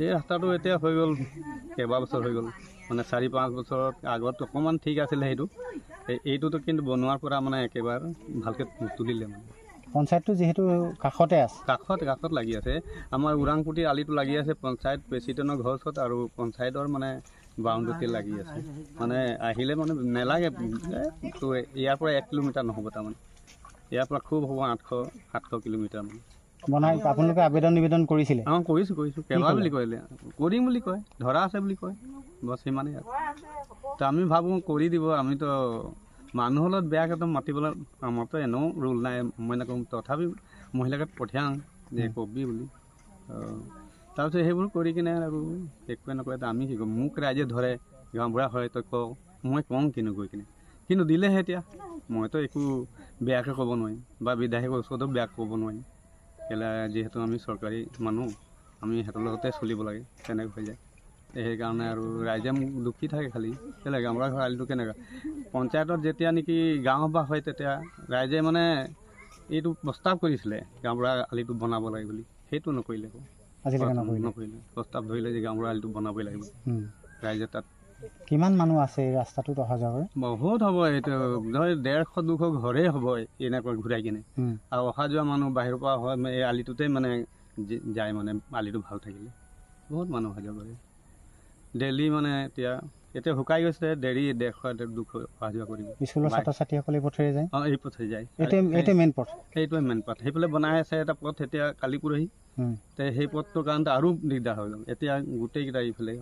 এই ৰাস্তাটো এতিয়া হৈ গ'ল কেইবা বছৰ হৈ গ'ল মানে 4-5 বছৰৰ আগত অকণমান ঠিক আছিলে সেইটো এইটোতো কিন্তু বনোৱাৰ পৰা মানে একেবাৰে ভালকৈ তুলিলে মানে পঞ্চায়তটো যিহেতু কাষতে আছে কাষত লাগি আছে আমাৰ ওৰাংপুটি আলিটো লাগি আছে পঞ্চায়ত প্ৰেচিডেণ্টৰ ঘৰ ওচৰত আৰু পঞ্চায়তৰ মানে বাউণ্ডেৰীতে লাগি আছে মানে আহিলে মানে নেলাগে তো ইয়াৰ পৰা 1 কিলোমিটাৰ নহ'ব তাৰমানে ইয়াৰ পৰা খুব হ'ব 800-700 কিলোমিটাৰ মানে বনাই আপোনালোকে আবেদন নিবেদন কৰিছিলে অঁ কৰিছোঁ কেইবাৰ বুলি কৰিলে কৰিম বুলি কয় ধৰা আছে বুলি কয় বছ সিমানেই আৰু তো আমি ভাবোঁ কৰি দিব আমিতো মানুহৰ লগত বেয়াকৈ মাতিবলৈ আমাৰতো এনেও ৰোল নাই মই নকওঁ তথাপি মহিলাকে পঠিয়াওঁ যে কবি বুলি তাৰপিছত সেইবোৰ কৰি কিনে আৰু একোৱে নকৰে আমি কি কৰোঁ মোক ৰাইজে ধৰে গাঁওবুঢ়া হয় তই কওঁ মই কওঁ কিনো গৈ কিনে কিন্তু দিলেহে এতিয়া মইতো একো বেয়াকৈ ক'ব নোৱাৰিম বা বিধায়কৰ ওচৰতো বেয়াকৈ ক'ব নোৱাৰিম কেলৈ যিহেতু আমি চৰকাৰী মানুহ আমি সিহঁতৰ লগতে চলিব লাগে তেনেকৈ হৈ যায় সেইকাৰণে আৰু ৰাইজে মোক দুখী থাকে খালি কেলৈ গাঁওবুঢ়া ঘৰ আলিটো কেনেকুৱা পঞ্চায়তত যেতিয়া নেকি গাঁও সভা হয় তেতিয়া ৰাইজে মানে এইটো প্ৰস্তাৱ কৰিছিলে গাঁওবুঢ়া আলিটো বনাব লাগে বুলি সেইটো নকৰিলে নকৰিলে প্ৰস্তাৱ ধৰিলে যে গাঁওবুঢ়া আলিটো বনাবই লাগিব ৰাইজে তাত কিমান মানুহ আছে এই ৰাস্তাটোত অহা যোৱা কৰে বহুত হ'ব এইটো ধৰ 150-200 ঘৰেই হ'ব এনেকৈ ঘূৰাই কিনে আৰু অহা যোৱা মানুহ বাহিৰৰ পৰা হয় এই আলিটোতে মানে যায় মানে আলিটো ভাল থাকিলে বহুত মানুহ অহা যোৱা কৰে ডেইলি মানে এতিয়া শুকাই গৈছে দেৰি 150-200 অহা যোৱা কৰিব স্কুলৰ ছাত্ৰ ছাত্ৰীসকলে পঠিয়াই যায় অঁ এই পথে যায় এইটোৱে মেইন পথ সেইফালে বনাই আছে এটা পথ এতিয়া কালি পৰহি সেই পথটোৰ কাৰণে আৰু দিগদাৰ হৈ গ'ল এতিয়া গোটেইকেইটা এইফালে